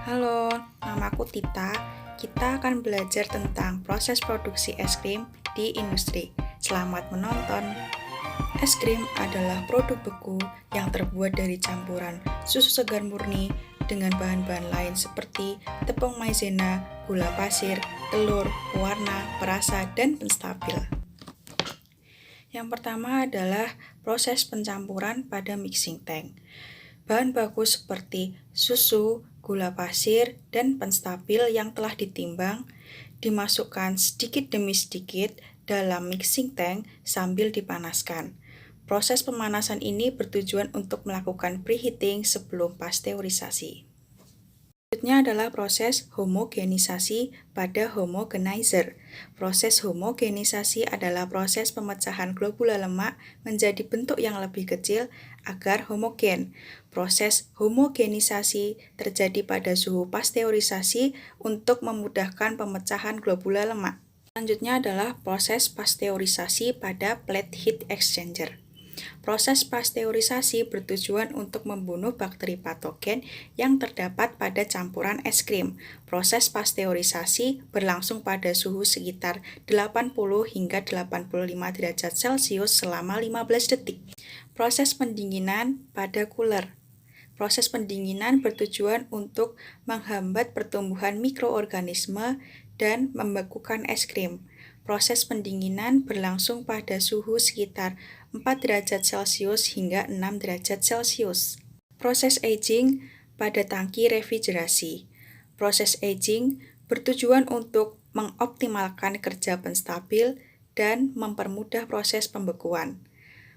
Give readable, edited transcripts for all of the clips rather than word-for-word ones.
Halo, namaku Tita. Kita akan belajar tentang proses produksi es krim di industri. Selamat menonton. Es krim adalah produk beku yang terbuat dari campuran susu segar murni dengan bahan-bahan lain seperti tepung maizena, gula pasir, telur, pewarna, perasa, dan penstabil. Yang pertama adalah proses pencampuran pada mixing tank. Bahan baku seperti susu, gula pasir, dan penstabil yang telah ditimbang dimasukkan sedikit demi sedikit dalam mixing tank sambil dipanaskan. Proses pemanasan ini bertujuan untuk melakukan preheating sebelum pasteurisasi. Selanjutnya adalah proses homogenisasi pada homogenizer. Proses homogenisasi adalah proses pemecahan globula lemak menjadi bentuk yang lebih kecil agar homogen. Proses homogenisasi terjadi pada suhu pasteurisasi untuk memudahkan pemecahan globula lemak. Selanjutnya adalah proses pasteurisasi pada plate heat exchanger. Proses pasteurisasi bertujuan untuk membunuh bakteri patogen yang terdapat pada campuran es krim. Proses pasteurisasi berlangsung pada suhu sekitar 80 hingga 85 derajat Celcius selama 15 detik. Proses pendinginan pada cooler. Proses pendinginan bertujuan untuk menghambat pertumbuhan mikroorganisme dan membekukan es krim. Proses pendinginan berlangsung pada suhu sekitar 4 derajat Celcius hingga 6 derajat Celcius. Proses aging pada tangki refrigerasi. Proses aging bertujuan untuk mengoptimalkan kerja penstabil dan mempermudah proses pembekuan.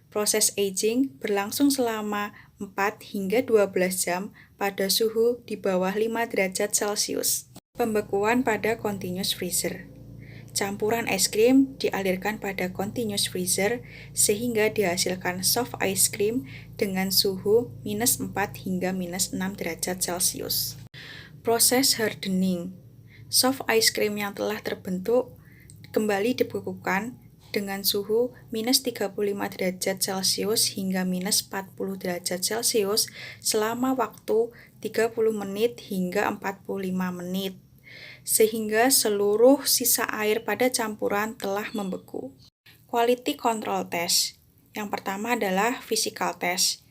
Proses aging berlangsung selama 4 hingga 12 jam pada suhu di bawah 5 derajat Celcius. Pembekuan pada continuous freezer. Campuran es krim dialirkan pada continuous freezer sehingga dihasilkan soft ice cream dengan suhu minus 4 hingga minus 6 derajat Celcius. Proses hardening. Soft ice cream yang telah terbentuk kembali dibekukan dengan suhu minus 35 derajat Celcius hingga minus 40 derajat Celcius selama waktu 30 menit hingga 45 menit. Sehingga seluruh sisa air pada campuran telah membeku. Quality control test. Yang pertama adalah physical test,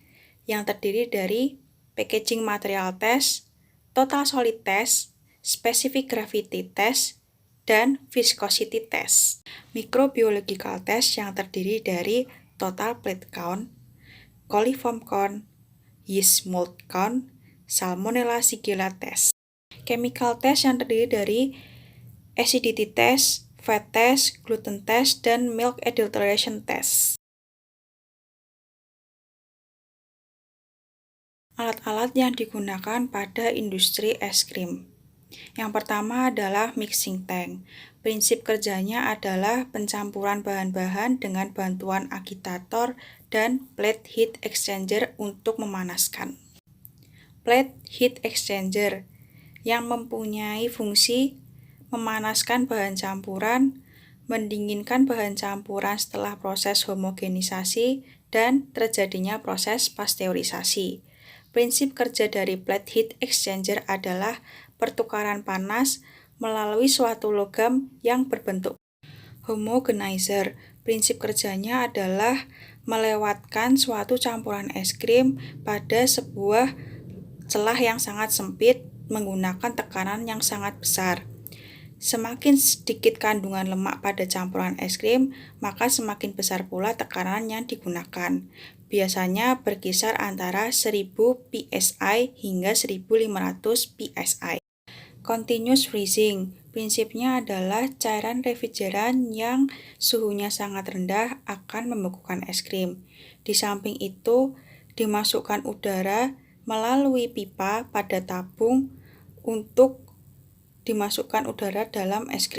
yang terdiri dari packaging material test, total solid test, specific gravity test, dan viscosity test. Microbiological test yang terdiri dari total plate count, coliform count, yeast mold count, salmonella shigella test. Chemical test yang terdiri dari acidity test, fat test, gluten test, dan milk adulteration test. Alat-alat yang digunakan pada industri es krim. Yang pertama adalah mixing tank. Prinsip kerjanya adalah pencampuran bahan-bahan dengan bantuan agitator dan plate heat exchanger untuk memanaskan. Plate heat exchanger yang mempunyai fungsi memanaskan bahan campuran, mendinginkan bahan campuran setelah proses homogenisasi, dan terjadinya proses pasteurisasi. Prinsip kerja dari plate heat exchanger adalah pertukaran panas melalui suatu logam yang berbentuk homogenizer. Prinsip kerjanya adalah melewatkan suatu campuran es krim pada sebuah celah yang sangat sempit menggunakan tekanan yang sangat besar. Semakin sedikit kandungan lemak pada campuran es krim, maka semakin besar pula tekanan yang digunakan. Biasanya berkisar antara 1000 psi hingga 1500 psi. Continuous freezing. Prinsipnya adalah cairan refrigeran yang suhunya sangat rendah akan membekukan es krim. Di samping itu, dimasukkan udara melalui pipa pada tabung untuk dimasukkan udara dalam es krim.